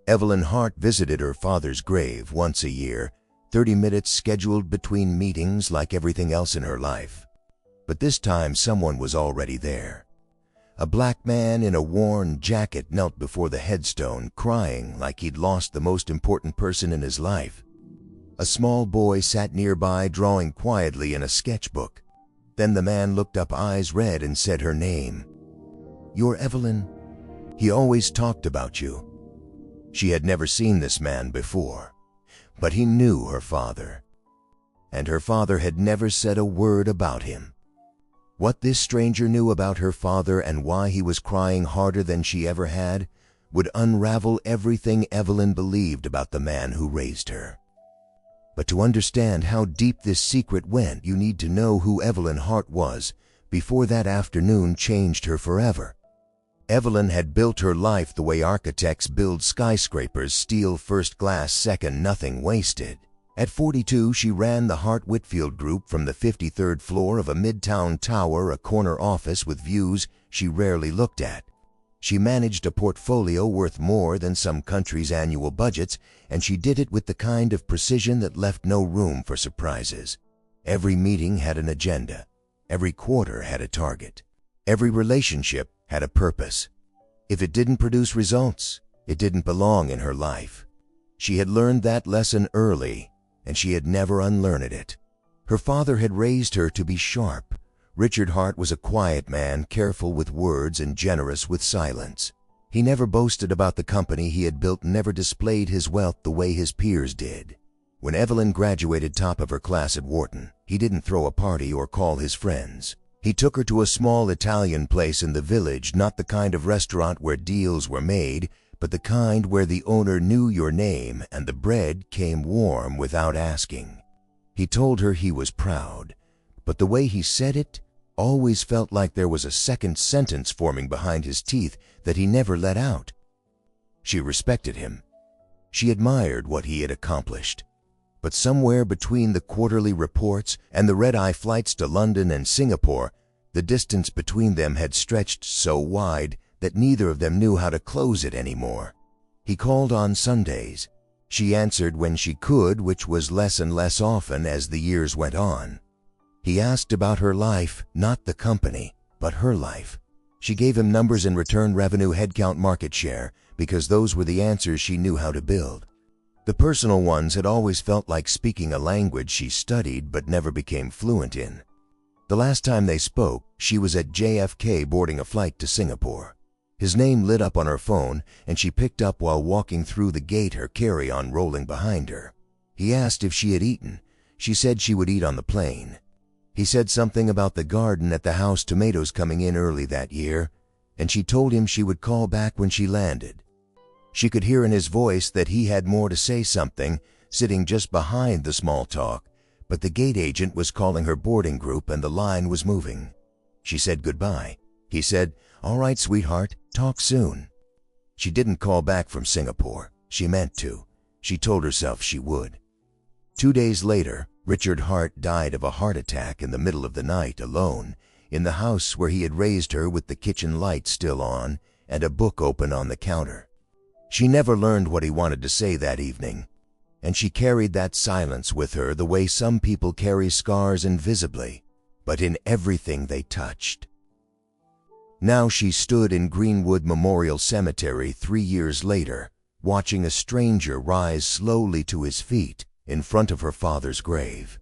Evelyn Hart visited her father's grave once a year, 30 minutes scheduled between meetings like everything else in her life. But this time someone was already there. A black man in a worn jacket knelt before the headstone, crying like he'd lost the most important person in his life. A small boy sat nearby, drawing quietly in a sketchbook. Then the man looked up, eyes red, and said her name. "You're Evelyn. He always talked about you." She had never seen this man before, but he knew her father. And her father had never said a word about him. What this stranger knew about her father and why he was crying harder than she ever had would unravel everything Evelyn believed about the man who raised her. But to understand how deep this secret went, you need to know who Evelyn Hart was before that afternoon changed her forever. Evelyn had built her life the way architects build skyscrapers, steel first, glass second, nothing wasted. At 42, she ran the Hart Whitfield Group from the 53rd floor of a midtown tower, a corner office with views she rarely looked at. She managed a portfolio worth more than some countries' annual budgets, and she did it with the kind of precision that left no room for surprises. Every meeting had an agenda. Every quarter had a target. Every relationship had a purpose. If it didn't produce results, it didn't belong in her life. She had learned that lesson early, and she had never unlearned it. Her father had raised her to be sharp. Richard Hart was a quiet man, careful with words and generous with silence. He never boasted about the company he had built, never displayed his wealth the way his peers did. When Evelyn graduated top of her class at Wharton, he didn't throw a party or call his friends. He took her to a small Italian place in the village, not the kind of restaurant where deals were made, but the kind where the owner knew your name and the bread came warm without asking. He told her he was proud, but the way he said it always felt like there was a second sentence forming behind his teeth that he never let out. She respected him. She admired what he had accomplished. But somewhere between the quarterly reports and the red-eye flights to London and Singapore, the distance between them had stretched so wide that neither of them knew how to close it anymore. He called on Sundays. She answered when she could, which was less and less often as the years went on. He asked about her life, not the company, but her life. She gave him numbers in return, revenue, headcount, market share, because those were the answers she knew how to build. The personal ones had always felt like speaking a language she studied but never became fluent in. The last time they spoke, she was at JFK boarding a flight to Singapore. His name lit up on her phone, and she picked up while walking through the gate, her carry-on rolling behind her. He asked if she had eaten. She said she would eat on the plane. He said something about the garden at the house, tomatoes coming in early that year, and she told him she would call back when she landed. She could hear in his voice that he had more to say, something, sitting just behind the small talk, but the gate agent was calling her boarding group and the line was moving. She said goodbye. He said, "All right, sweetheart, talk soon." She didn't call back from Singapore. She meant to. She told herself she would. 2 days later, Richard Hart died of a heart attack in the middle of the night, alone, in the house where he had raised her, with the kitchen light still on and a book open on the counter. She never learned what he wanted to say that evening, and she carried that silence with her the way some people carry scars, invisibly, but in everything they touched. Now she stood in Greenwood Memorial Cemetery 3 years later, watching a stranger rise slowly to his feet in front of her father's grave.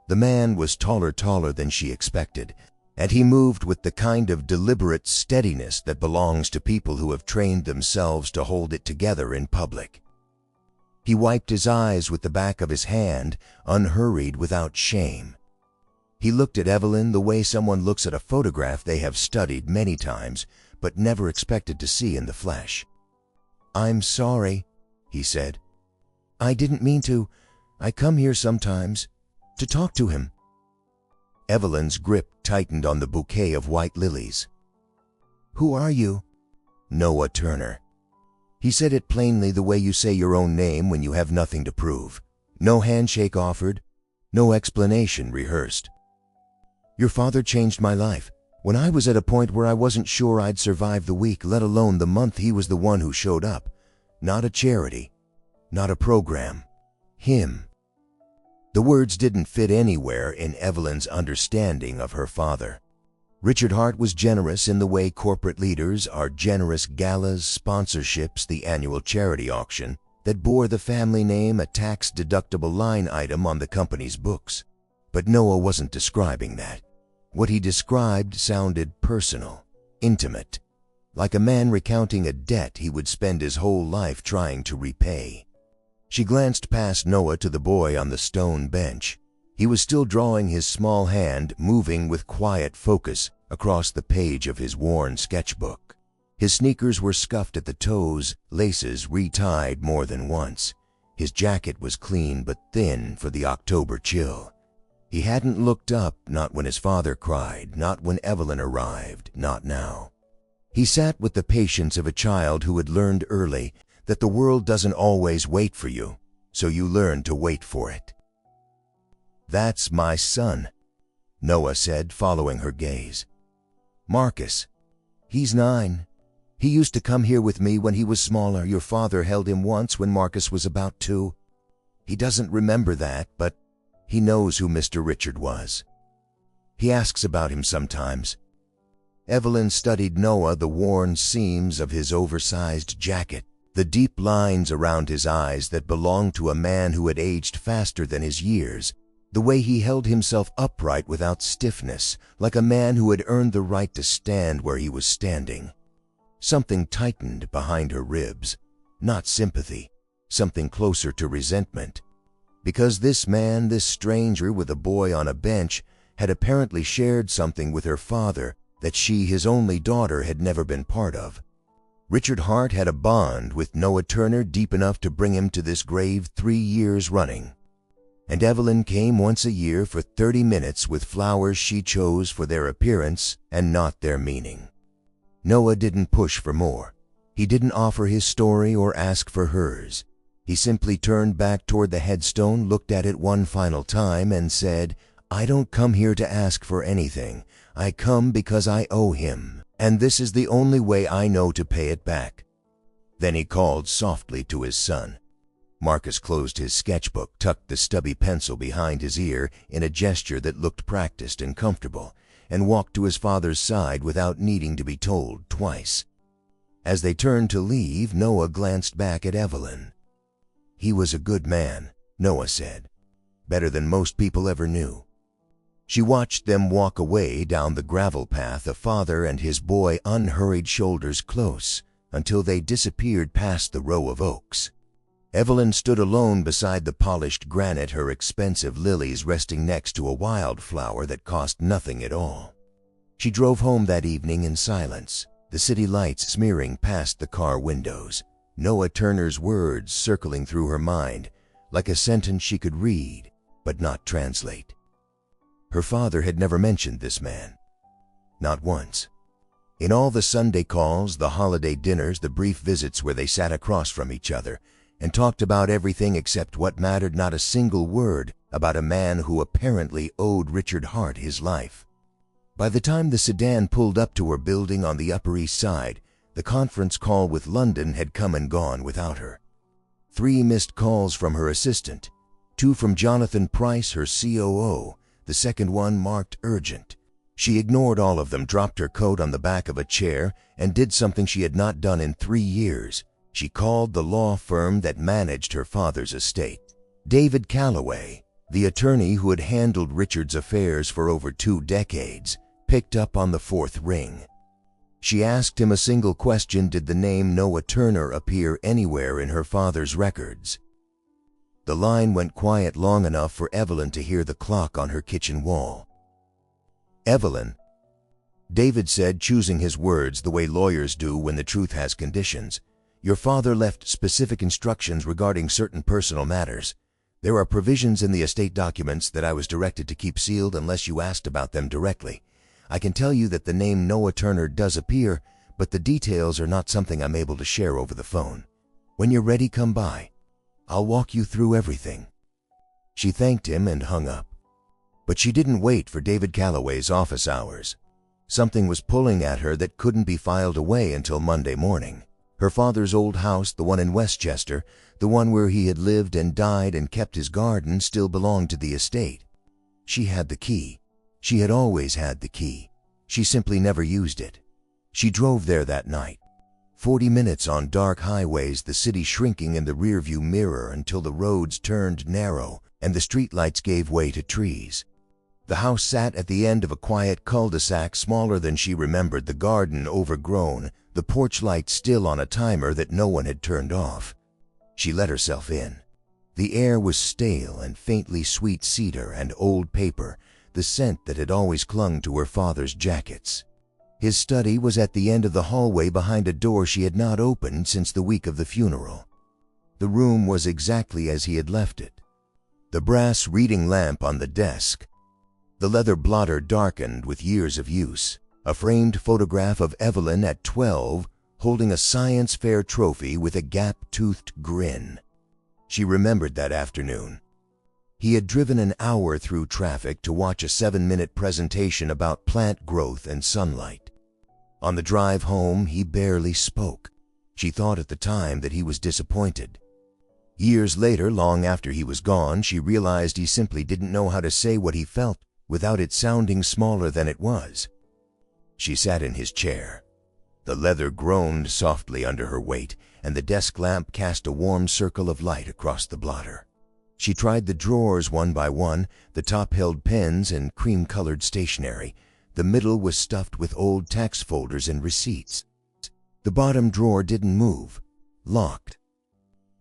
The man was taller than she expected, and he moved with the kind of deliberate steadiness that belongs to people who have trained themselves to hold it together in public. He wiped his eyes with the back of his hand, unhurried, without shame. He looked at Evelyn the way someone looks at a photograph they have studied many times but never expected to see in the flesh. "I'm sorry," he said. "I didn't mean to. I come here sometimes to talk to him." Evelyn's grip tightened on the bouquet of white lilies. "Who are you?" "Noah Turner." He said it plainly, the way you say your own name when you have nothing to prove. No handshake offered, no explanation rehearsed. "Your father changed my life. When I was at a point where I wasn't sure I'd survive the week, let alone the month, he was the one who showed up. Not a charity, not a program. Him. The words didn't fit anywhere in Evelyn's understanding of her father. Richard Hart was generous in the way corporate leaders are generous: galas, sponsorships, the annual charity auction that bore the family name, a tax-deductible line item on the company's books. But Noah wasn't describing that. What he described sounded personal, intimate, like a man recounting a debt he would spend his whole life trying to repay. She glanced past Noah to the boy on the stone bench. He was still drawing, his small hand moving with quiet focus across the page of his worn sketchbook. His sneakers were scuffed at the toes, laces retied more than once. His jacket was clean but thin for the October chill. He hadn't looked up, not when his father cried, not when Evelyn arrived, not now. He sat with the patience of a child who had learned early that the world doesn't always wait for you, so you learn to wait for it. "That's my son," Noah said, following her gaze. "Marcus. He's 9. He used to come here with me when he was smaller. Your father held him once when Marcus was about 2. He doesn't remember that, but he knows who Mr. Richard was. He asks about him sometimes." Evelyn studied Noah, the worn seams of his oversized jacket, the deep lines around his eyes that belonged to a man who had aged faster than his years, the way he held himself upright without stiffness, like a man who had earned the right to stand where he was standing. Something tightened behind her ribs, not sympathy, something closer to resentment. Because this man, this stranger with a boy on a bench, had apparently shared something with her father that she, his only daughter, had never been part of. Richard Hart had a bond with Noah Turner deep enough to bring him to this grave 3 years running. And Evelyn came once a year for 30 minutes with flowers she chose for their appearance and not their meaning. Noah didn't push for more. He didn't offer his story or ask for hers. He simply turned back toward the headstone, looked at it one final time, and said, "I don't come here to ask for anything. I come because I owe him, and this is the only way I know to pay it back." Then he called softly to his son. Marcus closed his sketchbook, tucked the stubby pencil behind his ear in a gesture that looked practiced and comfortable, and walked to his father's side without needing to be told twice. As they turned to leave, Noah glanced back at Evelyn. "He was a good man," Noah said. "Better than most people ever knew." She watched them walk away down the gravel path, a father and his boy, unhurried, shoulders close, until they disappeared past the row of oaks. Evelyn stood alone beside the polished granite, her expensive lilies resting next to a wildflower that cost nothing at all. She drove home that evening in silence, the city lights smearing past the car windows, Noah Turner's words circling through her mind like a sentence she could read but not translate. Her father had never mentioned this man. Not once. In all the Sunday calls, the holiday dinners, the brief visits where they sat across from each other and talked about everything except what mattered, not a single word about a man who apparently owed Richard Hart his life. By the time the sedan pulled up to her building on the Upper East Side, the conference call with London had come and gone without her. 3 missed calls from her assistant, 2 from Jonathan Price, her COO, the second one marked urgent. She ignored all of them, dropped her coat on the back of a chair, and did something she had not done in 3 years. She called the law firm that managed her father's estate. David Calloway, the attorney who had handled Richard's affairs for over 2 decades, picked up on the 4th ring. She asked him a single question: did the name Noah Turner appear anywhere in her father's records? The line went quiet long enough for Evelyn to hear the clock on her kitchen wall. "Evelyn," David said, choosing his words the way lawyers do when the truth has conditions, "your father left specific instructions regarding certain personal matters. There are provisions in the estate documents that I was directed to keep sealed unless you asked about them directly. I can tell you that the name Noah Turner does appear, but the details are not something I'm able to share over the phone. When you're ready, come by. I'll walk you through everything." She thanked him and hung up. But she didn't wait for David Calloway's office hours. Something was pulling at her that couldn't be filed away until Monday morning. Her father's old house, the one in Westchester, the one where he had lived and died and kept his garden, still belonged to the estate. She had the key. She had always had the key. She simply never used it. She drove there that night. 40 minutes on dark highways, the city shrinking in the rearview mirror until the roads turned narrow and the streetlights gave way to trees. The house sat at the end of a quiet cul-de-sac, smaller than she remembered, the garden overgrown, the porch light still on a timer that no one had turned off. She let herself in. The air was stale and faintly sweet cedar and old paper, the scent that had always clung to her father's jackets. His study was at the end of the hallway behind a door she had not opened since the week of the funeral. The room was exactly as he had left it. The brass reading lamp on the desk, the leather blotter darkened with years of use, a framed photograph of Evelyn at 12 holding a science fair trophy with a gap-toothed grin. She remembered that afternoon. He had driven an hour through traffic to watch a 7-minute presentation about plant growth and sunlight. On the drive home, he barely spoke. She thought at the time that he was disappointed. Years later, long after he was gone, she realized he simply didn't know how to say what he felt without it sounding smaller than it was. She sat in his chair. The leather groaned softly under her weight, and the desk lamp cast a warm circle of light across the blotter. She tried the drawers one by one. The top held pens and cream-colored stationery. The middle was stuffed with old tax folders and receipts. The bottom drawer didn't move, locked.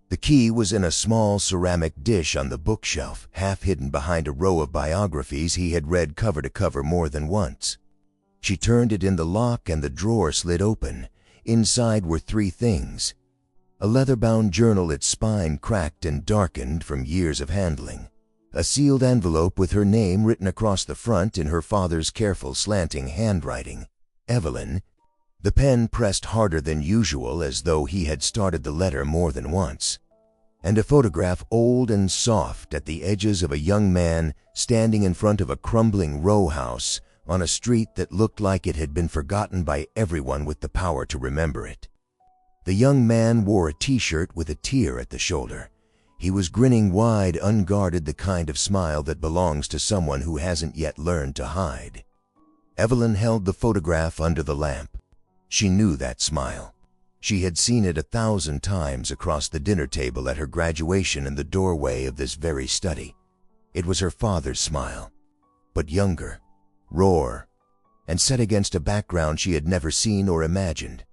The key was in a small ceramic dish on the bookshelf, half hidden behind a row of biographies he had read cover to cover more than once. She turned it in the lock and the drawer slid open. Inside were 3 things. A leather-bound journal, its spine cracked and darkened from years of handling. A sealed envelope with her name written across the front in her father's careful slanting handwriting. Evelyn. The pen pressed harder than usual, as though he had started the letter more than once. And a photograph, old and soft at the edges, of a young man standing in front of a crumbling row house on a street that looked like it had been forgotten by everyone with the power to remember it. The young man wore a t-shirt with a tear at the shoulder. He was grinning wide, unguarded, the kind of smile that belongs to someone who hasn't yet learned to hide. Evelyn held the photograph under the lamp. She knew that smile. She had seen it 1,000 times across the dinner table at her graduation in the doorway of this very study. It was her father's smile, but younger, raw, and set against a background she had never seen or imagined.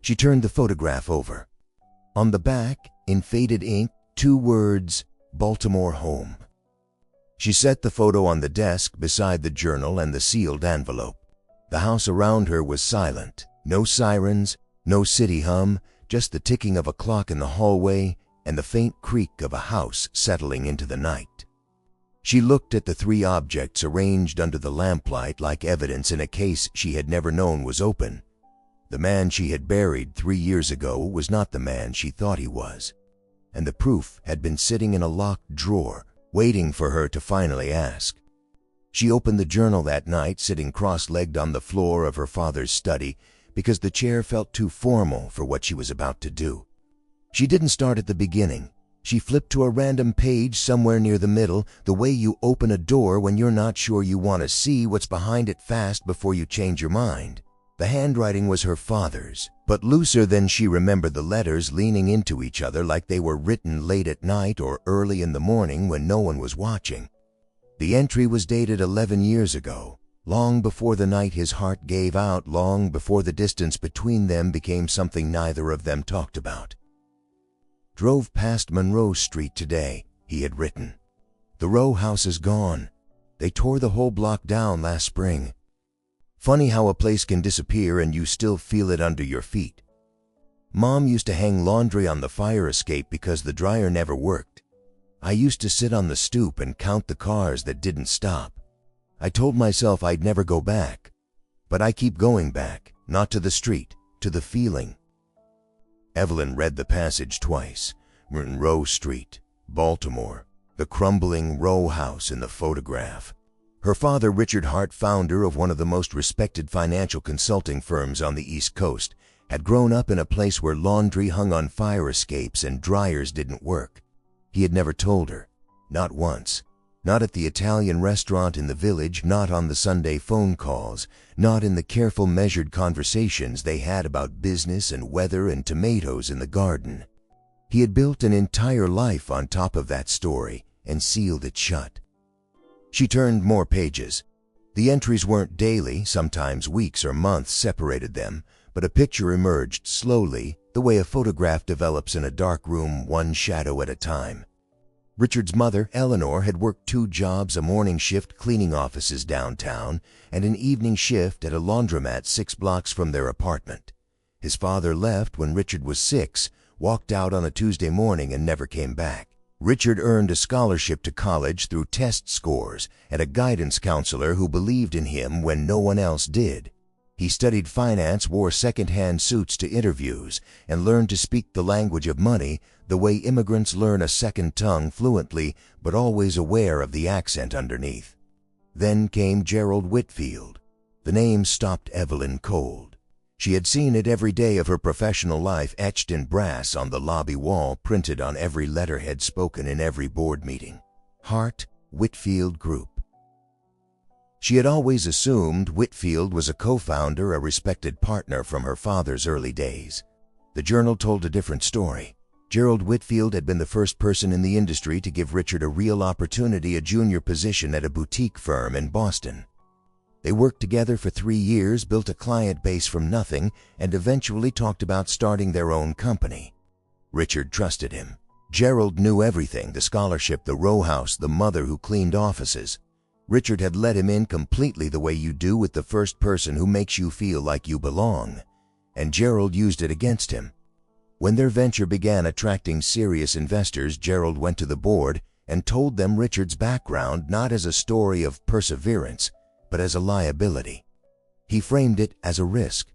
She turned the photograph over. On the back, in faded ink, 2 words, Baltimore Home. She set the photo on the desk beside the journal and the sealed envelope. The house around her was silent. No sirens, no city hum, just the ticking of a clock in the hallway and the faint creak of a house settling into the night. She looked at the 3 objects arranged under the lamplight like evidence in a case she had never known was open. The man she had buried 3 years ago was not the man she thought he was, and the proof had been sitting in a locked drawer, waiting for her to finally ask. She opened the journal that night, sitting cross-legged on the floor of her father's study, because the chair felt too formal for what she was about to do. She didn't start at the beginning. She flipped to a random page somewhere near the middle, the way you open a door when you're not sure you want to see what's behind it fast before you change your mind. The handwriting was her father's, but looser than she remembered, the letters leaning into each other like they were written late at night or early in the morning when no one was watching. The entry was dated 11 years ago, long before the night his heart gave out, long before the distance between them became something neither of them talked about. Drove past Monroe Street today, he had written. The row house is gone. They tore the whole block down last spring. Funny how a place can disappear and you still feel it under your feet. Mom used to hang laundry on the fire escape because the dryer never worked. I used to sit on the stoop and count the cars that didn't stop. I told myself I'd never go back, but I keep going back, not to the street, to the feeling. Evelyn read the passage twice. Monroe Street, Baltimore, the crumbling row house in the photograph. Her father, Richard Hart, founder of one of the most respected financial consulting firms on the East Coast, had grown up in a place where laundry hung on fire escapes and dryers didn't work. He had never told her, not once. Not at the Italian restaurant in the village, not on the Sunday phone calls, not in the careful measured conversations they had about business and weather and tomatoes in the garden. He had built an entire life on top of that story and sealed it shut. She turned more pages. The entries weren't daily, sometimes weeks or months separated them, but a picture emerged slowly, the way a photograph develops in a dark room, one shadow at a time. Richard's mother, Eleanor, had worked 2 jobs, a morning shift cleaning offices downtown and an evening shift at a laundromat 6 blocks from their apartment. His father left when Richard was 6, walked out on a Tuesday morning and never came back. Richard earned a scholarship to college through test scores and a guidance counselor who believed in him when no one else did. He studied finance, wore second-hand suits to interviews, and learned to speak the language of money the way immigrants learn a second tongue fluently, but always aware of the accent underneath. Then came Gerald Whitfield. The name stopped Evelyn cold. She had seen it every day of her professional life, etched in brass on the lobby wall, printed on every letterhead, spoken in every board meeting. Hart, Whitfield Group. She had always assumed Whitfield was a co-founder, a respected partner from her father's early days. The Journal told a different story. Gerald Whitfield had been the first person in the industry to give Richard a real opportunity, a junior position at a boutique firm in Boston. They worked together for 3 years, built a client base from nothing, and eventually talked about starting their own company. Richard trusted him. Gerald knew everything: the scholarship, the row house, the mother who cleaned offices. Richard had let him in completely, the way you do with the first person who makes you feel like you belong. And Gerald used it against him. When their venture began attracting serious investors, Gerald went to the board and told them Richard's background not as a story of perseverance, but as a liability. He framed it as a risk.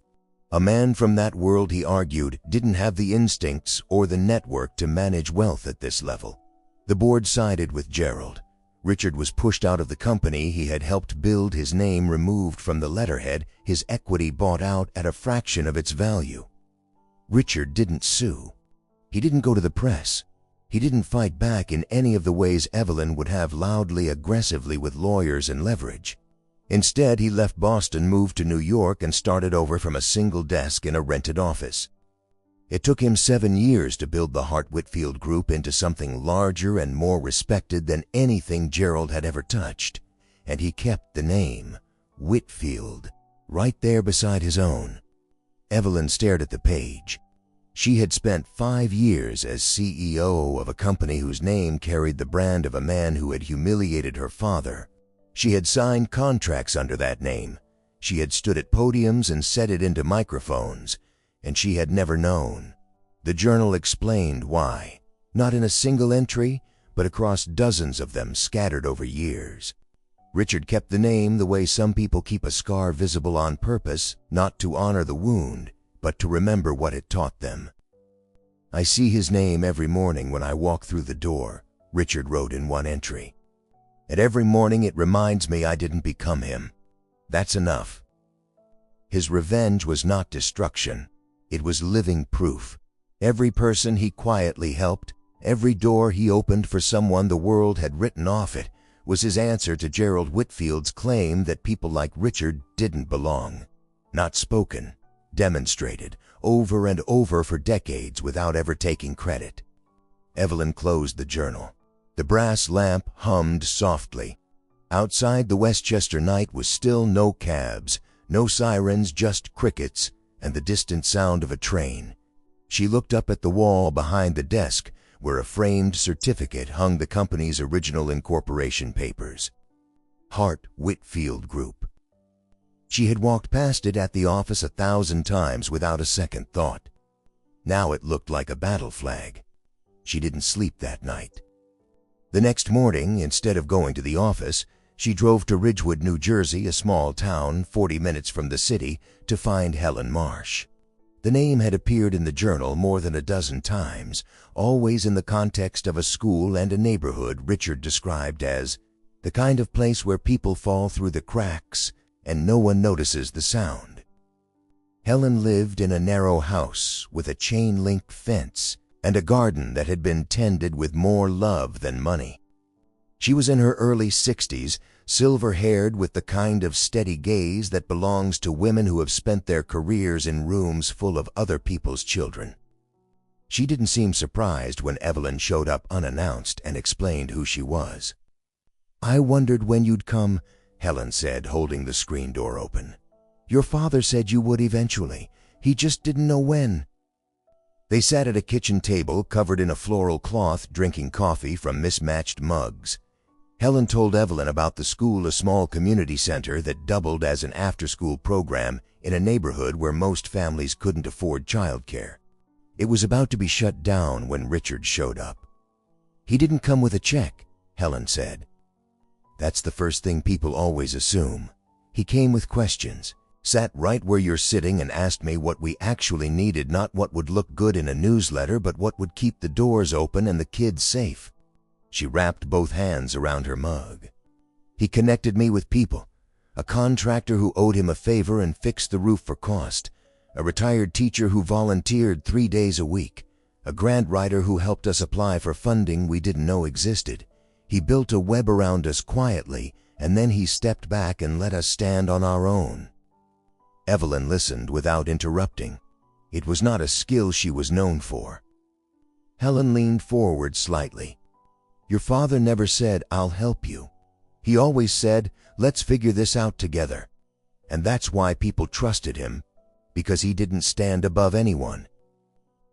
A man from that world, he argued, didn't have the instincts or the network to manage wealth at this level. The board sided with Gerald. Richard was pushed out of the company he had helped build, his name removed from the letterhead, his equity bought out at a fraction of its value. Richard didn't sue. He didn't go to the press. He didn't fight back in any of the ways Evelyn would have, loudly, aggressively, with lawyers and leverage. Instead, he left Boston, moved to New York, and started over from a single desk in a rented office. It took him 7 years to build the Hart-Whitfield Group into something larger and more respected than anything Gerald had ever touched, and he kept the name, Whitfield, right there beside his own. Evelyn stared at the page. She had spent 5 years as CEO of a company whose name carried the brand of a man who had humiliated her father. She had signed contracts under that name. She had stood at podiums and said it into microphones, and she had never known. The Journal explained why, not in a single entry, but across dozens of them scattered over years. Richard kept the name the way some people keep a scar visible on purpose, not to honor the wound, but to remember what it taught them. "I see his name every morning when I walk through the door," Richard wrote in one entry. "And every morning it reminds me I didn't become him. That's enough." His revenge was not destruction. It was living proof. Every person he quietly helped, every door he opened for someone the world had written off it, was his answer to Gerald Whitfield's claim that people like Richard didn't belong. Not spoken, demonstrated, over and over for decades without ever taking credit. Evelyn closed the Journal. The brass lamp hummed softly. Outside, the Westchester night was still. No cabs, no sirens, just crickets and the distant sound of a train. She looked up at the wall behind the desk, where a framed certificate hung the company's original incorporation papers. Hart-Whitfield Group. She had walked past it at the office 1,000 times without a second thought. Now it looked like a battle flag. She didn't sleep that night. The next morning, instead of going to the office, she drove to Ridgewood, New Jersey, a small town 40 minutes from the city, to find Helen Marsh. The name had appeared in the Journal more than a dozen times, always in the context of a school and a neighborhood Richard described as the kind of place where people fall through the cracks and no one notices the sound. Helen lived in a narrow house with a chain-link fence and a garden that had been tended with more love than money. She was in her early 60s, silver-haired with the kind of steady gaze that belongs to women who have spent their careers in rooms full of other people's children. She didn't seem surprised when Evelyn showed up unannounced and explained who she was. "I wondered when you'd come," Helen said, holding the screen door open. "Your father said you would eventually. He just didn't know when." They sat at a kitchen table covered in a floral cloth, drinking coffee from mismatched mugs. Helen told Evelyn about the school, a small community center that doubled as an after-school program in a neighborhood where most families couldn't afford childcare. It was about to be shut down when Richard showed up. "He didn't come with a check," Helen said. "That's the first thing people always assume. He came with questions, sat right where you're sitting and asked me what we actually needed, not what would look good in a newsletter, but what would keep the doors open and the kids safe." She wrapped both hands around her mug. "He connected me with people, a contractor who owed him a favor and fixed the roof for cost, a retired teacher who volunteered 3 days a week, a grant writer who helped us apply for funding we didn't know existed. He built a web around us quietly, and then he stepped back and let us stand on our own." Evelyn listened without interrupting. It was not a skill she was known for. Helen leaned forward slightly. "Your father never said, 'I'll help you.' He always said, 'Let's figure this out together.' And that's why people trusted him, because he didn't stand above anyone."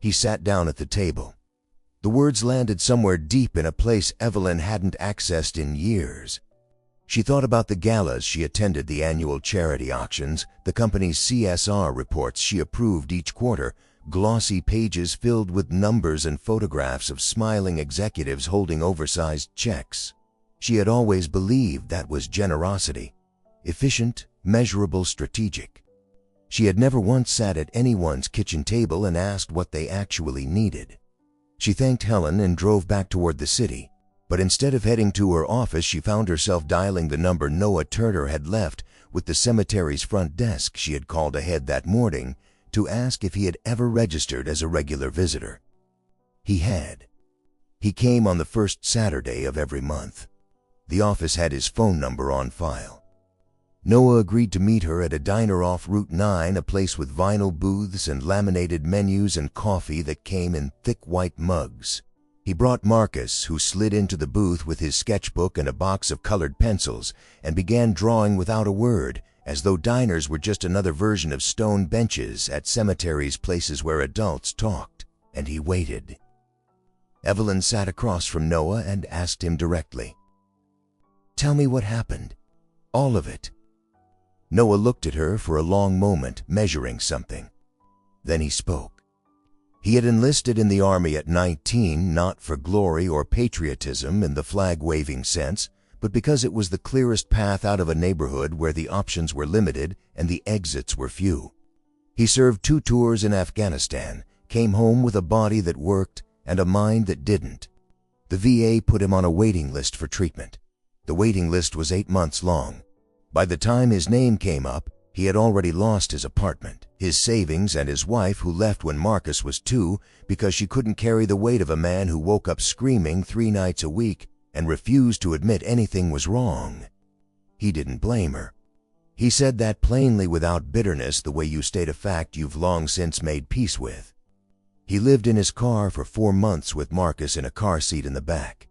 He sat down at the table. The words landed somewhere deep in a place Evelyn hadn't accessed in years. She thought about the galas she attended, the annual charity auctions, the company's CSR reports she approved each quarter, glossy pages filled with numbers and photographs of smiling executives holding oversized checks. She had always believed that was generosity, efficient, measurable, strategic. She had never once sat at anyone's kitchen table and asked what they actually needed. She thanked Helen and drove back toward the city, but instead of heading to her office, she found herself dialing the number Noah Turner had left with the cemetery's front desk. She had called ahead that morning to ask if he had ever registered as a regular visitor. He had. He came on the first Saturday of every month. The office had his phone number on file. Noah agreed to meet her at a diner off Route 9, a place with vinyl booths and laminated menus and coffee that came in thick white mugs. He brought Marcus, who slid into the booth with his sketchbook and a box of colored pencils, and began drawing without a word, as though diners were just another version of stone benches at cemeteries, places where adults talked. And he waited. Evelyn sat across from Noah and asked him directly, "Tell me what happened. All of it." Noah looked at her for a long moment, measuring something. Then he spoke. He had enlisted in the Army at 19, not for glory or patriotism in the flag-waving sense, but because it was the clearest path out of a neighborhood where the options were limited and the exits were few. He served 2 tours in Afghanistan, came home with a body that worked and a mind that didn't. The VA put him on a waiting list for treatment. The waiting list was 8 months long. By the time his name came up, he had already lost his apartment, his savings, and his wife, who left when Marcus was 2 because she couldn't carry the weight of a man who woke up screaming 3 nights a week and refused to admit anything was wrong. He didn't blame her. He said that plainly, without bitterness, the way you state a fact you've long since made peace with. He lived in his car for 4 months with Marcus in a car seat in the back.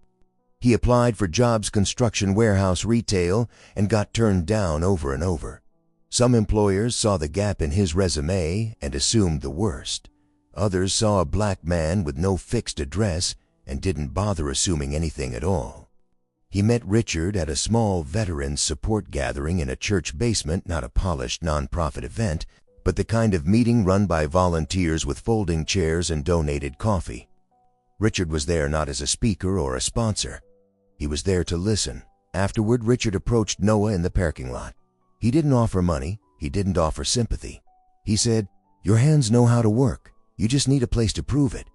He applied for jobs, construction, warehouse, retail, and got turned down over and over. Some employers saw the gap in his resume and assumed the worst. Others saw a black man with no fixed address and didn't bother assuming anything at all. He met Richard at a small veterans support gathering in a church basement, not a polished nonprofit event, but the kind of meeting run by volunteers with folding chairs and donated coffee. Richard was there not as a speaker or a sponsor. He was there to listen. Afterward, Richard approached Noah in the parking lot. He didn't offer money. He didn't offer sympathy. He said, "Your hands know how to work. You just need a place to prove it."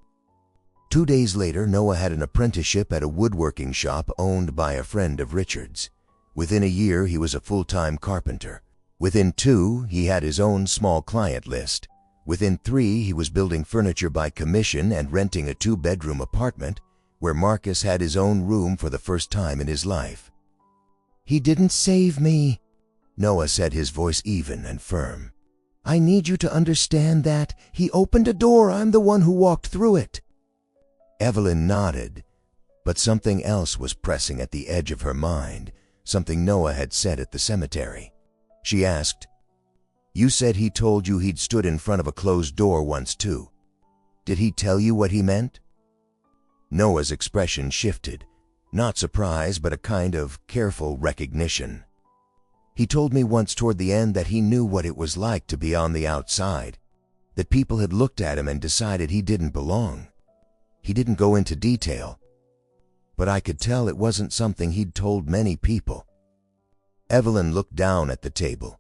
2 days later, Noah had an apprenticeship at a woodworking shop owned by a friend of Richard's. Within a year, he was a full-time carpenter. Within 2, he had his own small client list. Within 3, he was building furniture by commission and renting a 2-bedroom apartment where Marcus had his own room for the first time in his life. "He didn't save me," Noah said, his voice even and firm. "I need you to understand that. He opened a door. I'm the one who walked through it." Evelyn nodded, but something else was pressing at the edge of her mind, something Noah had said at the cemetery. She asked, "You said he told you he'd stood in front of a closed door once too. Did he tell you what he meant?" Noah's expression shifted, not surprise but a kind of careful recognition. "He told me once toward the end that he knew what it was like to be on the outside, that people had looked at him and decided he didn't belong. He didn't go into detail, but I could tell it wasn't something he'd told many people." Evelyn looked down at the table.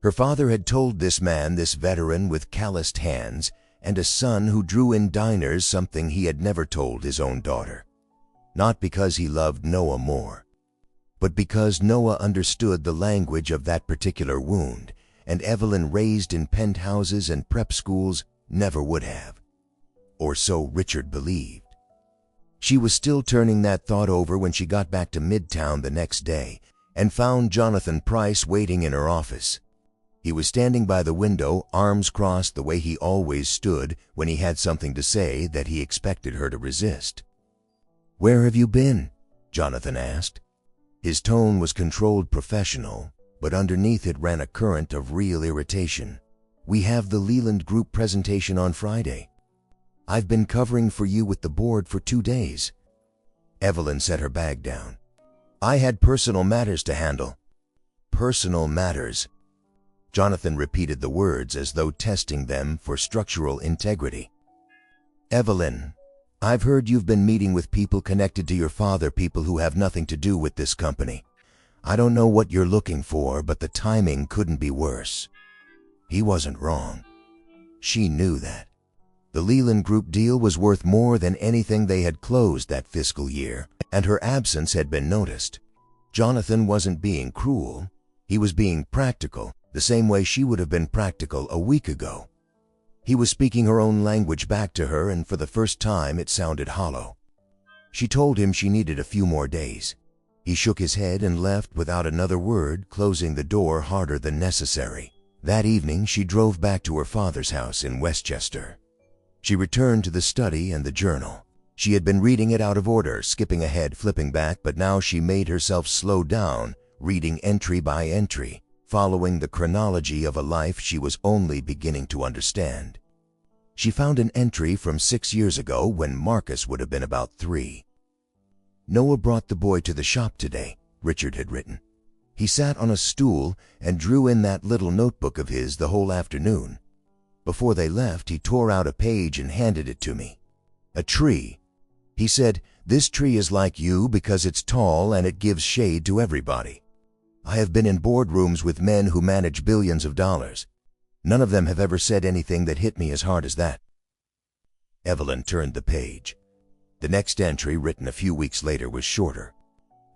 Her father had told this man, this veteran with calloused hands and a son who drew in diners, something he had never told his own daughter. Not because he loved Noah more, but because Noah understood the language of that particular wound, and Evelyn, raised in penthouses and prep schools, never would have. Or so Richard believed. She was still turning that thought over when she got back to Midtown the next day and found Jonathan Price waiting in her office. He was standing by the window, arms crossed the way he always stood when he had something to say that he expected her to resist. "Where have you been?" Jonathan asked. His tone was controlled professional, but underneath it ran a current of real irritation. "We have the Leland Group presentation on Friday. I've been covering for you with the board for 2 days." Evelyn set her bag down. "I had personal matters to handle." "Personal matters." Jonathan repeated the words as though testing them for structural integrity. "Evelyn, I've heard you've been meeting with people connected to your father, people who have nothing to do with this company. I don't know what you're looking for, but the timing couldn't be worse." He wasn't wrong. She knew that. The Leland Group deal was worth more than anything they had closed that fiscal year, and her absence had been noticed. Jonathan wasn't being cruel. He was being practical, the same way she would have been practical a week ago. He was speaking her own language back to her, and for the first time it sounded hollow. She told him she needed a few more days. He shook his head and left without another word, closing the door harder than necessary. That evening she drove back to her father's house in Westchester. She returned to the study and the journal. She had been reading it out of order, skipping ahead, flipping back, but now she made herself slow down, reading entry by entry, following the chronology of a life she was only beginning to understand. She found an entry from 6 years ago when Marcus would have been about 3. "Noah brought the boy to the shop today," Richard had written. "He sat on a stool and drew in that little notebook of his the whole afternoon. Before they left, he tore out a page and handed it to me. A tree. He said, 'This tree is like you because it's tall and it gives shade to everybody.' I have been in boardrooms with men who manage billions of dollars. None of them have ever said anything that hit me as hard as that." Evelyn turned the page. The next entry, written a few weeks later, was shorter,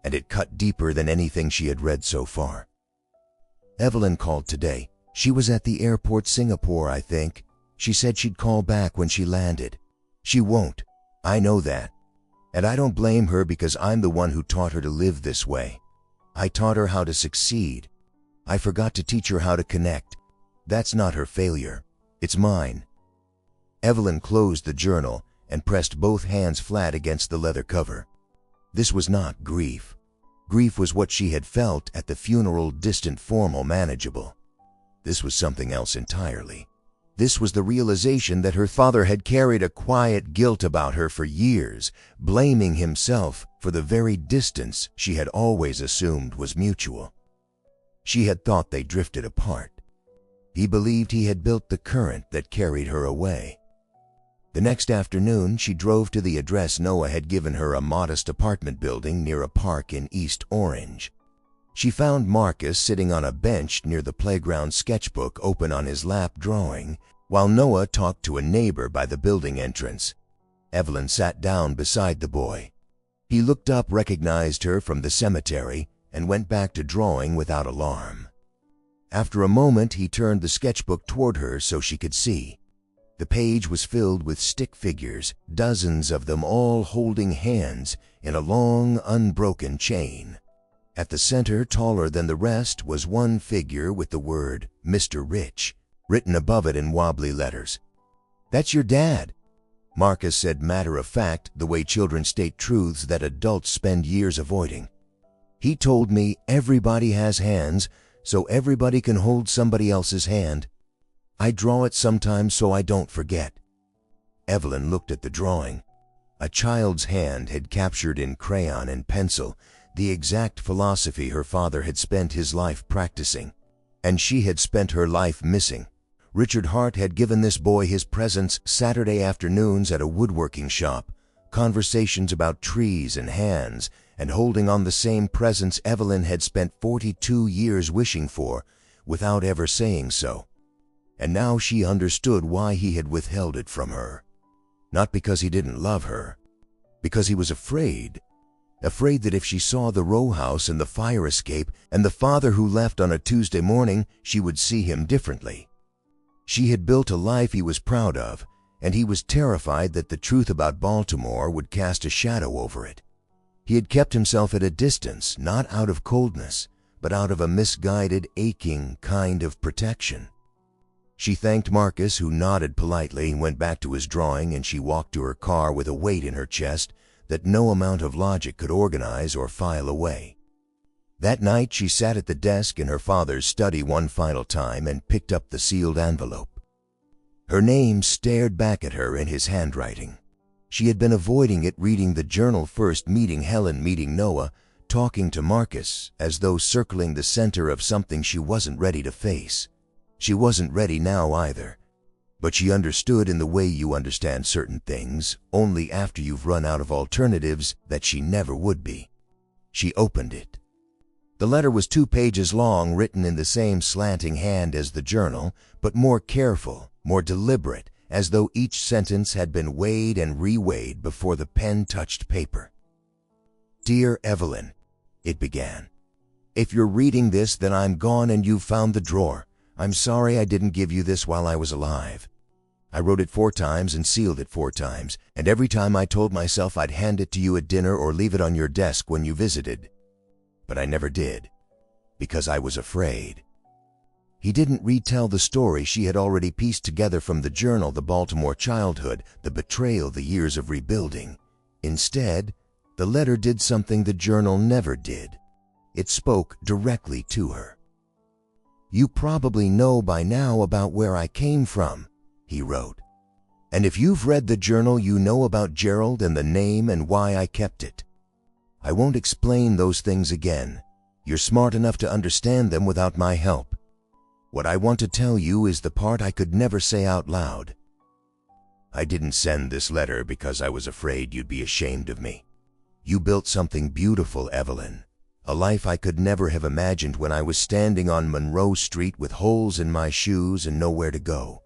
and it cut deeper than anything she had read so far. "Evelyn called today. She was at the airport, Singapore, I think. She said she'd call back when she landed. She won't. I know that. And I don't blame her because I'm the one who taught her to live this way. I taught her how to succeed. I forgot to teach her how to connect. That's not her failure. It's mine." Evelyn closed the journal and pressed both hands flat against the leather cover. This was not grief. Grief was what she had felt at the funeral, distant, formal, manageable. This was something else entirely. This was the realization that her father had carried a quiet guilt about her for years, blaming himself for the very distance she had always assumed was mutual. She had thought they drifted apart. He believed he had built the current that carried her away. The next afternoon, she drove to the address Noah had given her, a modest apartment building near a park in East Orange. She found Marcus sitting on a bench near the playground, sketchbook open on his lap, drawing, while Noah talked to a neighbor by the building entrance. Evelyn sat down beside the boy. He looked up, recognized her from the cemetery, and went back to drawing without alarm. After a moment, he turned the sketchbook toward her so she could see. The page was filled with stick figures, dozens of them all holding hands in a long, unbroken chain. At the center, taller than the rest, was one figure with the word Mr. Rich written above it in wobbly letters. "That's your dad," Marcus said, matter-of-fact, the way children state truths that adults spend years avoiding. "He told me everybody has hands, so everybody can hold somebody else's hand. I draw it sometimes so I don't forget." Evelyn looked at the drawing. A child's hand had captured in crayon and pencil the exact philosophy her father had spent his life practicing, and she had spent her life missing. Richard Hart had given this boy his presence Saturday afternoons at a woodworking shop, conversations about trees and hands, and holding on the same presence Evelyn had spent 42 years wishing for, without ever saying so. And now she understood why he had withheld it from her. Not because he didn't love her, because he was afraid. Afraid that if she saw the row house and the fire escape and the father who left on a Tuesday morning, she would see him differently. She had built a life he was proud of, and he was terrified that the truth about Baltimore would cast a shadow over it. He had kept himself at a distance, not out of coldness, but out of a misguided, aching kind of protection. She thanked Marcus, who nodded politely, went back to his drawing, and she walked to her car with a weight in her chest that no amount of logic could organize or file away. That night she sat at the desk in her father's study one final time and picked up the sealed envelope. Her name stared back at her in his handwriting. She had been avoiding it, reading the journal first, meeting Helen, meeting Noah, talking to Marcus, as though circling the center of something she wasn't ready to face. She wasn't ready now either. But she understood, in the way you understand certain things only after you've run out of alternatives, that she never would be. She opened it. The letter was 2 pages long, written in the same slanting hand as the journal, but more careful, more deliberate, as though each sentence had been weighed and reweighed before the pen touched paper. "Dear Evelyn," it began. "If you're reading this, then I'm gone and you've found the drawer. I'm sorry I didn't give you this while I was alive. I wrote it 4 times and sealed it 4 times, and every time I told myself I'd hand it to you at dinner or leave it on your desk when you visited. But I never did, because I was afraid." He didn't retell the story she had already pieced together from the journal, the Baltimore childhood, the betrayal, the years of rebuilding. Instead, the letter did something the journal never did. It spoke directly to her. "You probably know by now about where I came from," he wrote. "And if you've read the journal, you know about Gerald and the name and why I kept it. I won't explain those things again. You're smart enough to understand them without my help. What I want to tell you is the part I could never say out loud. I didn't send this letter because I was afraid you'd be ashamed of me. You built something beautiful, Evelyn. A life I could never have imagined when I was standing on Monroe Street with holes in my shoes and nowhere to go.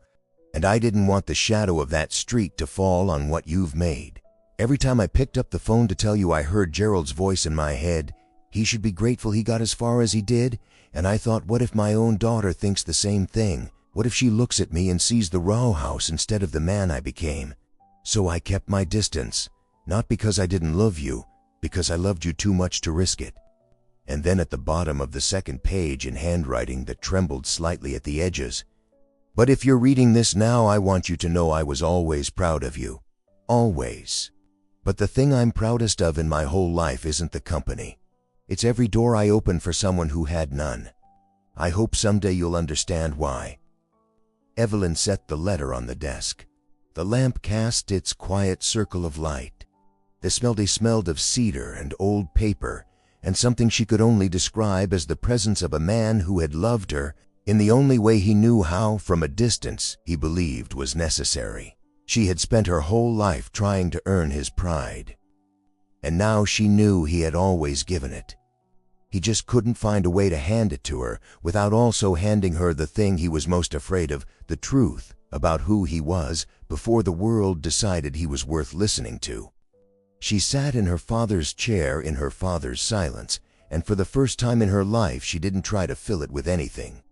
And I didn't want the shadow of that street to fall on what you've made. Every time I picked up the phone to tell you, I heard Gerald's voice in my head. He should be grateful he got as far as he did. And I thought, what if my own daughter thinks the same thing? What if she looks at me and sees the row house instead of the man I became? So I kept my distance, not because I didn't love you, because I loved you too much to risk it." And then at the bottom of the second page, in handwriting that trembled slightly at the edges, "But if you're reading this now, I want you to know I was always proud of you. Always. But the thing I'm proudest of in my whole life isn't the company. It's every door I opened for someone who had none. I hope someday you'll understand why." Evelyn set the letter on the desk. The lamp cast its quiet circle of light. They smelled of cedar and old paper, and something she could only describe as the presence of a man who had loved her in the only way he knew how, from a distance he believed was necessary. She had spent her whole life trying to earn his pride, and now she knew he had always given it. He just couldn't find a way to hand it to her without also handing her the thing he was most afraid of, the truth about who he was, before the world decided he was worth listening to. She sat in her father's chair in her father's silence, and for the first time in her life she didn't try to fill it with anything.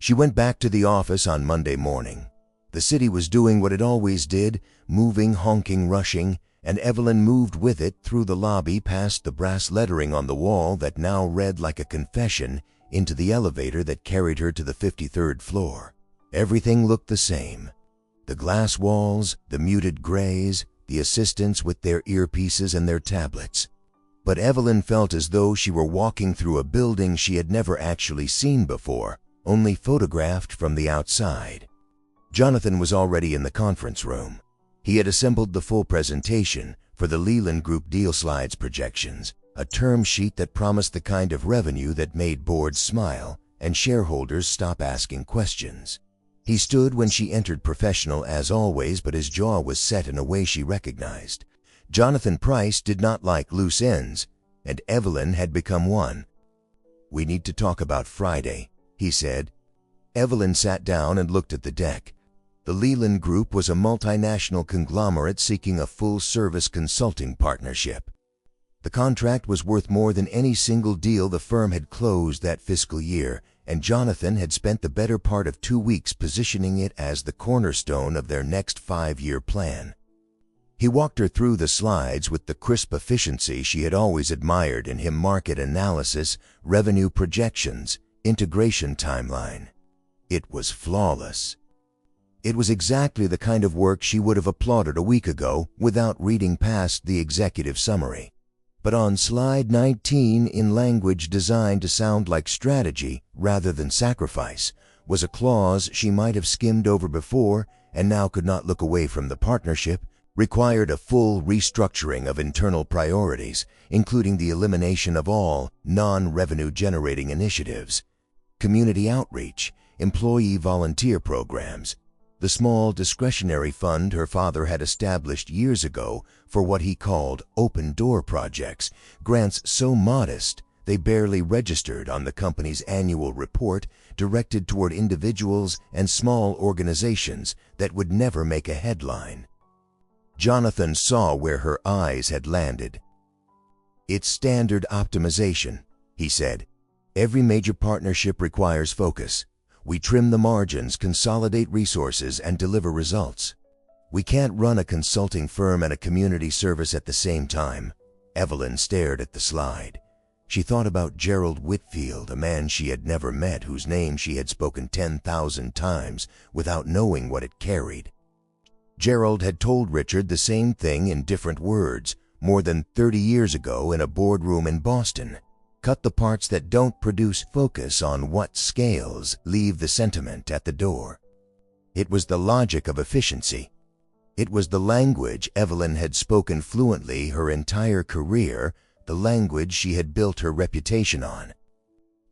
She went back to the office on Monday morning. The city was doing what it always did, moving, honking, rushing, and Evelyn moved with it through the lobby past the brass lettering on the wall that now read like a confession into the elevator that carried her to the 53rd floor. Everything looked the same. The glass walls, the muted grays, the assistants with their earpieces and their tablets. But Evelyn felt as though she were walking through a building she had never actually seen before, only photographed from the outside. Jonathan was already in the conference room. He had assembled the full presentation for the Leland Group deal slides projections, a term sheet that promised the kind of revenue that made boards smile and shareholders stop asking questions. He stood when she entered, professional as always, but his jaw was set in a way she recognized. Jonathan Price did not like loose ends, and Evelyn had become one. "We need to talk about Friday," he said. Evelyn sat down and looked at the deck. The Leland Group was a multinational conglomerate seeking a full-service consulting partnership. The contract was worth more than any single deal the firm had closed that fiscal year, and Jonathan had spent the better part of 2 weeks positioning it as the cornerstone of their next 5-year plan. He walked her through the slides with the crisp efficiency she had always admired in him: market analysis, revenue projections, integration timeline. It was flawless. It was exactly the kind of work she would have applauded a week ago without reading past the executive summary. But on slide 19, in language designed to sound like strategy rather than sacrifice, was a clause she might have skimmed over before and now could not look away from. The partnership required a full restructuring of internal priorities, including the elimination of all non-revenue generating initiatives, community outreach, employee volunteer programs, the small discretionary fund her father had established years ago for what he called open-door projects, grants so modest they barely registered on the company's annual report, directed toward individuals and small organizations that would never make a headline. Jonathan saw where her eyes had landed. "It's standard optimization," he said. "Every major partnership requires focus. We trim the margins, consolidate resources, and deliver results. We can't run a consulting firm and a community service at the same time." Evelyn stared at the slide. She thought about Gerald Whitfield, a man she had never met, whose name she had spoken 10,000 times without knowing what it carried. Gerald had told Richard the same thing in different words more than 30 years ago in a boardroom in Boston. Cut the parts that don't produce, focus on what scales, leave the sentiment at the door. It was the logic of efficiency. It was the language Evelyn had spoken fluently her entire career, the language she had built her reputation on.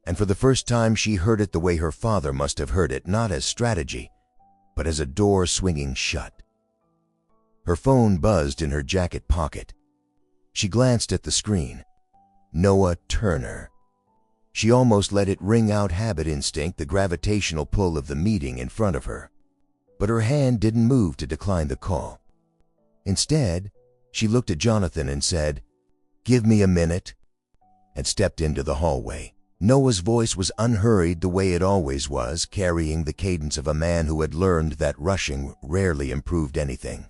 And for the first time she heard it the way her father must have heard it, not as strategy, but as a door swinging shut. Her phone buzzed in her jacket pocket. She glanced at the screen. Noah Turner. She almost let it ring out, habit, instinct, the gravitational pull of the meeting in front of her. But her hand didn't move to decline the call. Instead, she looked at Jonathan and said, "Give me a minute," and stepped into the hallway. Noah's voice was unhurried the way it always was, carrying the cadence of a man who had learned that rushing rarely improved anything.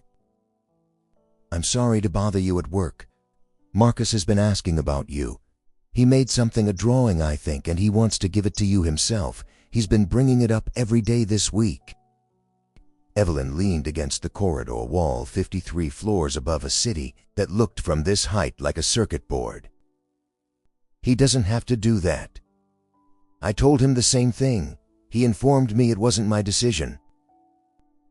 "I'm sorry to bother you at work. Marcus has been asking about you. He made something, a drawing, I think, and he wants to give it to you himself. He's been bringing it up every day this week." Evelyn leaned against the corridor wall 53 floors above a city that looked from this height like a circuit board. "He doesn't have to do that. I told him the same thing. He informed me it wasn't my decision."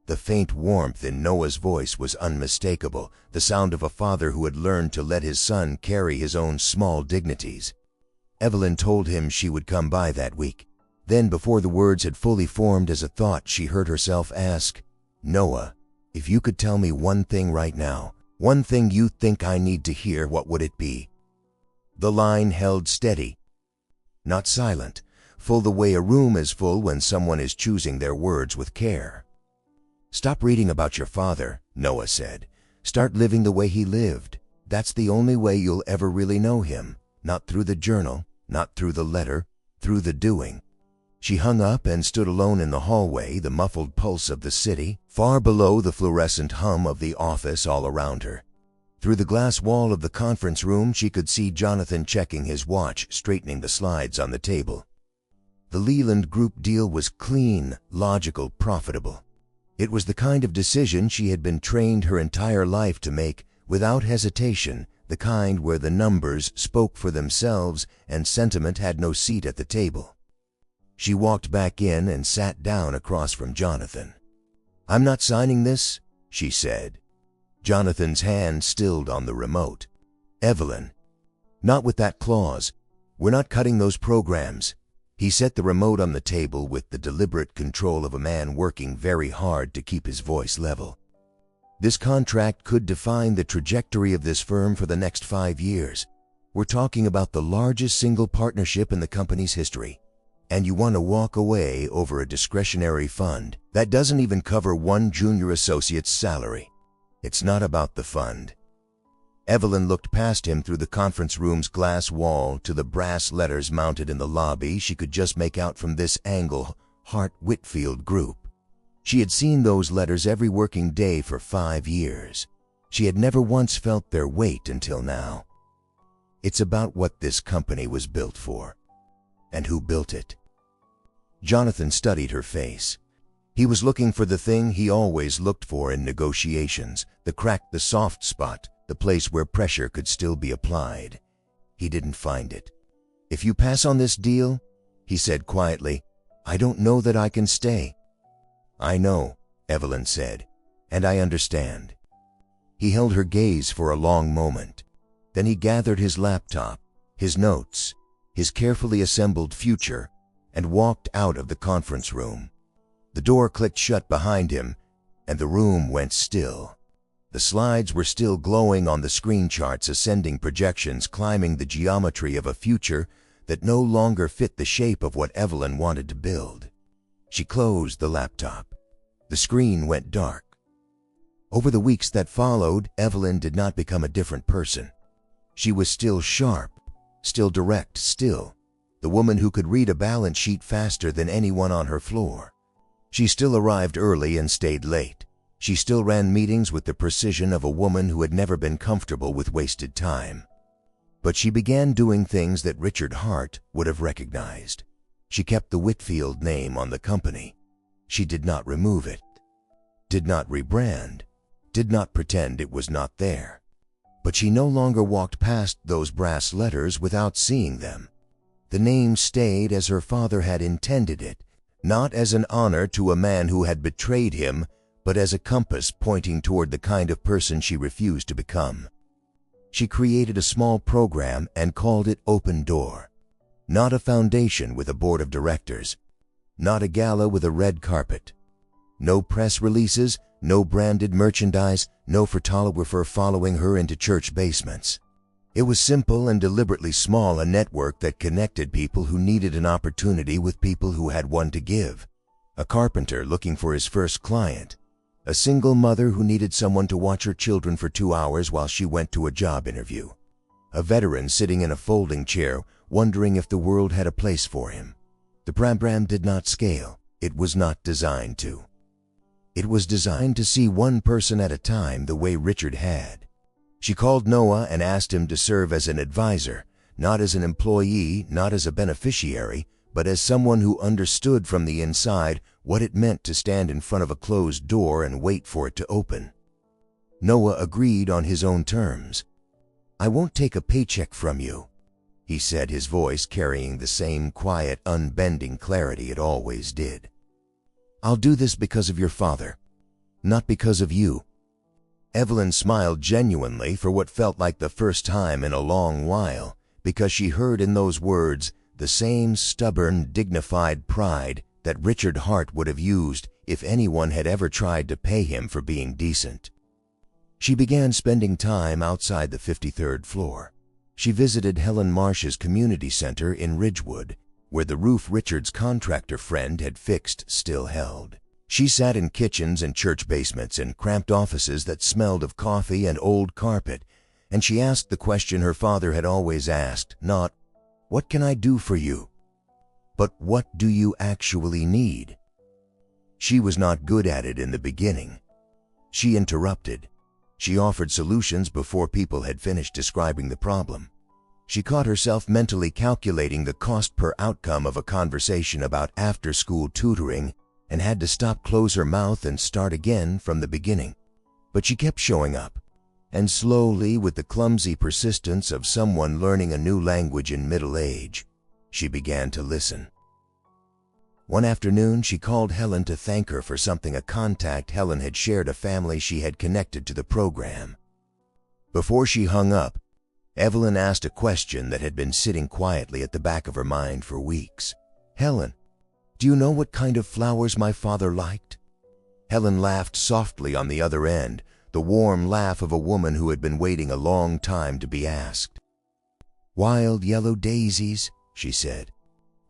The faint warmth in Noah's voice was unmistakable, the sound of a father who had learned to let his son carry his own small dignities. Evelyn told him she would come by that week. Then, before the words had fully formed as a thought, she heard herself ask, "Noah, if you could tell me one thing right now, one thing you think I need to hear, what would it be?" The line held steady, not silent, full the way a room is full when someone is choosing their words with care. "Stop reading about your father," Noah said. "Start living the way he lived. That's the only way you'll ever really know him. Not through the journal, not through the letter, through the doing." She hung up and stood alone in the hallway, the muffled pulse of the city, far below the fluorescent hum of the office all around her. Through the glass wall of the conference room, she could see Jonathan checking his watch, straightening the slides on the table. The Leland Group deal was clean, logical, profitable. It was the kind of decision she had been trained her entire life to make without hesitation, the kind where the numbers spoke for themselves and sentiment had no seat at the table. She walked back in and sat down across from Jonathan. "I'm not signing this," she said. Jonathan's hand stilled on the remote. "Evelyn, not with that clause. We're not cutting those programs." He set the remote on the table with the deliberate control of a man working very hard to keep his voice level. "This contract could define the trajectory of this firm for the next 5 years. We're talking about the largest single partnership in the company's history. And you want to walk away over a discretionary fund that doesn't even cover one junior associate's salary. It's not about the fund." Evelyn looked past him through the conference room's glass wall to the brass letters mounted in the lobby she could just make out from this angle, Hart Whitfield Group. She had seen those letters every working day for 5 years. She had never once felt their weight until now. It's about what this company was built for. And who built it? Jonathan studied her face. He was looking for the thing he always looked for in negotiations, the crack, the soft spot, the place where pressure could still be applied. He didn't find it. "If you pass on this deal," he said quietly, "I don't know that I can stay." "I know," Evelyn said, "and I understand." He held her gaze for a long moment. Then he gathered his laptop, his notes, his carefully assembled future, and walked out of the conference room. The door clicked shut behind him, and the room went still. The slides were still glowing on the screen charts, ascending projections climbing the geometry of a future that no longer fit the shape of what Evelyn wanted to build. She closed the laptop. The screen went dark. Over the weeks that followed, Evelyn did not become a different person. She was still sharp, still direct, still the woman who could read a balance sheet faster than anyone on her floor. She still arrived early and stayed late. She still ran meetings with the precision of a woman who had never been comfortable with wasted time. But she began doing things that Richard Hart would have recognized. She kept the Whitfield name on the company. She did not remove it, did not rebrand, did not pretend it was not there. But she no longer walked past those brass letters without seeing them. The name stayed as her father had intended it, not as an honor to a man who had betrayed him, but as a compass pointing toward the kind of person she refused to become. She created a small program and called it Open Door. Not a foundation with a board of directors, not a gala with a red carpet. No press releases, no branded merchandise, no photographer following her into church basements. It was simple and deliberately small, a network that connected people who needed an opportunity with people who had one to give. A carpenter looking for his first client. A single mother who needed someone to watch her children for 2 hours while she went to a job interview. A veteran sitting in a folding chair, wondering if the world had a place for him. The program did not scale. It was not designed to. It was designed to see one person at a time the way Richard had. She called Noah and asked him to serve as an advisor, not as an employee, not as a beneficiary, but as someone who understood from the inside what it meant to stand in front of a closed door and wait for it to open. Noah agreed on his own terms. "I won't take a paycheck from you," he said, his voice carrying the same quiet, unbending clarity it always did. "I'll do this because of your father, not because of you." Evelyn smiled genuinely for what felt like the first time in a long while, because she heard in those words the same stubborn, dignified pride that Richard Hart would have used if anyone had ever tried to pay him for being decent. She began spending time outside the 53rd floor. She visited Helen Marsh's community center in Ridgewood, where the roof Richard's contractor friend had fixed still held. She sat in kitchens and church basements and cramped offices that smelled of coffee and old carpet, and she asked the question her father had always asked, not, "What can I do for you?" But what do you actually need? She was not good at it in the beginning. She interrupted. She offered solutions before people had finished describing the problem. She caught herself mentally calculating the cost per outcome of a conversation about after-school tutoring and had to stop, close her mouth, and start again from the beginning. But she kept showing up, and slowly, with the clumsy persistence of someone learning a new language in middle age, she began to listen. One afternoon, she called Helen to thank her for something a contact Helen had shared, a family she had connected to the program. Before she hung up, Evelyn asked a question that had been sitting quietly at the back of her mind for weeks. "Helen, do you know what kind of flowers my father liked?" Helen laughed softly on the other end, the warm laugh of a woman who had been waiting a long time to be asked. "Wild yellow daisies," she said.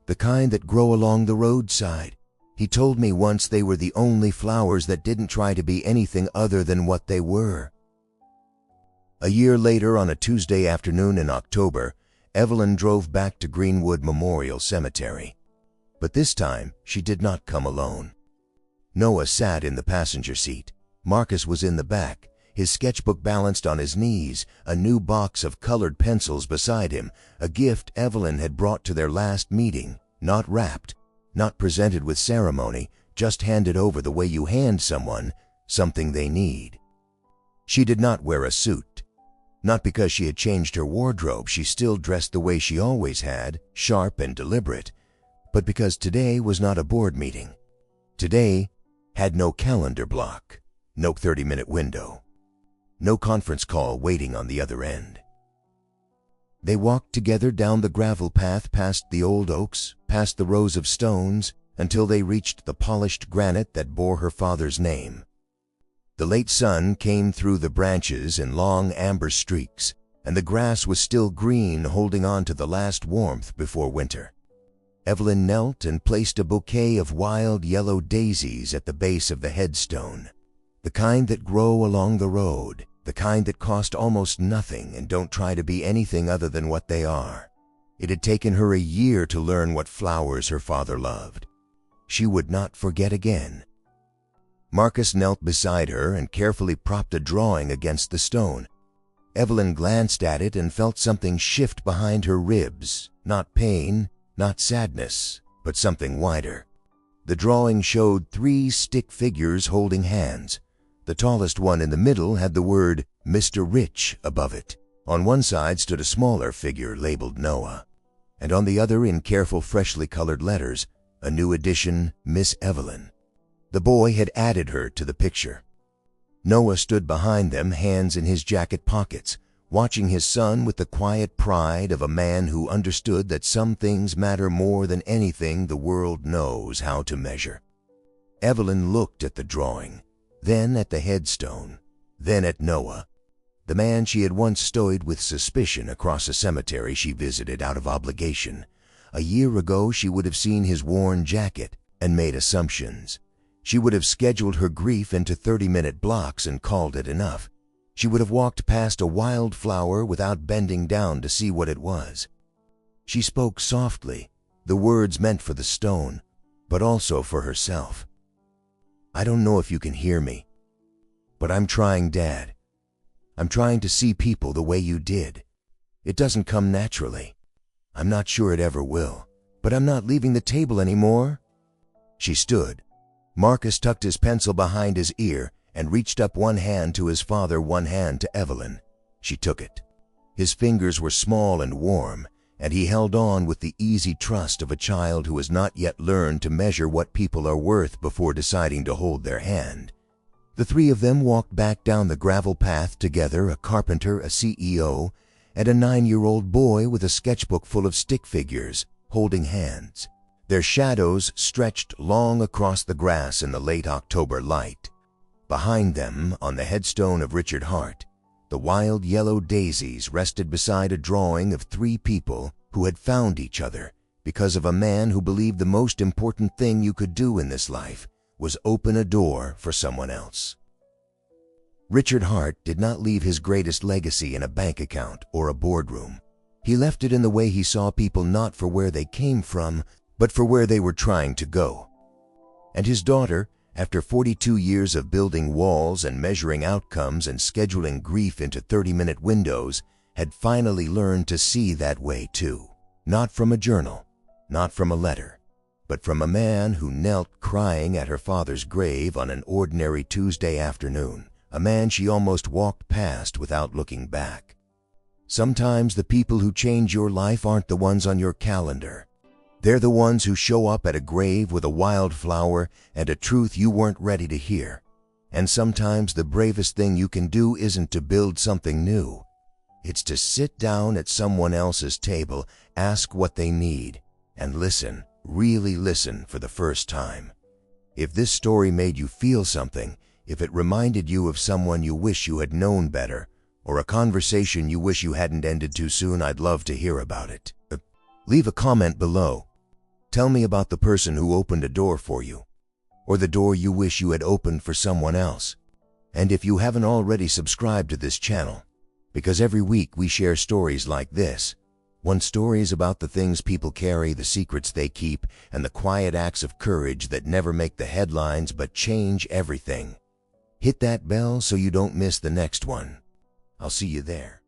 "The kind that grow along the roadside. He told me once they were the only flowers that didn't try to be anything other than what they were." A year later, on a Tuesday afternoon in October, Evelyn drove back to Greenwood Memorial Cemetery. But this time, she did not come alone. Noah sat in the passenger seat. Marcus was in the back, his sketchbook balanced on his knees, a new box of colored pencils beside him, a gift Evelyn had brought to their last meeting, not wrapped, not presented with ceremony, just handed over the way you hand someone something they need. She did not wear a suit. Not because she had changed her wardrobe, she still dressed the way she always had, sharp and deliberate, but because today was not a board meeting. Today had no calendar block, no 30-minute window, no conference call waiting on the other end. They walked together down the gravel path, past the old oaks, past the rows of stones, until they reached the polished granite that bore her father's name. The late sun came through the branches in long amber streaks, and the grass was still green, holding on to the last warmth before winter. Evelyn knelt and placed a bouquet of wild yellow daisies at the base of the headstone, the kind that grow along the road, the kind that cost almost nothing and don't try to be anything other than what they are. It had taken her a year to learn what flowers her father loved. She would not forget again. Marcus knelt beside her and carefully propped a drawing against the stone. Evelyn glanced at it and felt something shift behind her ribs, not pain, not sadness, but something wider. The drawing showed 3 stick figures holding hands. The tallest one in the middle had the word Mr. Rich above it. On one side stood a smaller figure labeled Noah, and on the other, in careful, freshly colored letters, a new edition, Miss Evelyn. The boy had added her to the picture. Noah stood behind them, hands in his jacket pockets, watching his son with the quiet pride of a man who understood that some things matter more than anything the world knows how to measure. Evelyn looked at the drawing, then at the headstone, then at Noah, the man she had once stowed with suspicion across a cemetery she visited out of obligation. A year ago, she would have seen his worn jacket and made assumptions. She would have scheduled her grief into 30-minute blocks and called it enough. She would have walked past a wild flower without bending down to see what it was. She spoke softly, the words meant for the stone, but also for herself. "I don't know if you can hear me, but I'm trying, Dad. I'm trying to see people the way you did. It doesn't come naturally. I'm not sure it ever will, but I'm not leaving the table anymore." She stood. Marcus tucked his pencil behind his ear and reached up one hand to his father, one hand to Evelyn. She took it. His fingers were small and warm, and he held on with the easy trust of a child who has not yet learned to measure what people are worth before deciding to hold their hand. The 3 of them walked back down the gravel path together, a carpenter, a CEO, and a 9-year-old boy with a sketchbook full of stick figures, holding hands. Their shadows stretched long across the grass in the late October light. Behind them, on the headstone of Richard Hart, the wild yellow daisies rested beside a drawing of 3 people who had found each other because of a man who believed the most important thing you could do in this life was open a door for someone else. Richard Hart did not leave his greatest legacy in a bank account or a boardroom. He left it in the way he saw people, not for where they came from, but for where they were trying to go. And his daughter, after 42 years of building walls and measuring outcomes and scheduling grief into 30-minute windows, had finally learned to see that way too. Not from a journal, not from a letter, but from a man who knelt crying at her father's grave on an ordinary Tuesday afternoon, a man she almost walked past without looking back. Sometimes the people who change your life aren't the ones on your calendar. They're the ones who show up at a grave with a wildflower and a truth you weren't ready to hear. And sometimes the bravest thing you can do isn't to build something new. It's to sit down at someone else's table, ask what they need, and listen, really listen for the first time. If this story made you feel something, if it reminded you of someone you wish you had known better, or a conversation you wish you hadn't ended too soon, I'd love to hear about it. Leave a comment below. Tell me about the person who opened a door for you, or the door you wish you had opened for someone else. And if you haven't already subscribed to this channel, because every week we share stories like this. One story is about the things people carry, the secrets they keep, and the quiet acts of courage that never make the headlines but change everything. Hit that bell so you don't miss the next one. I'll see you there.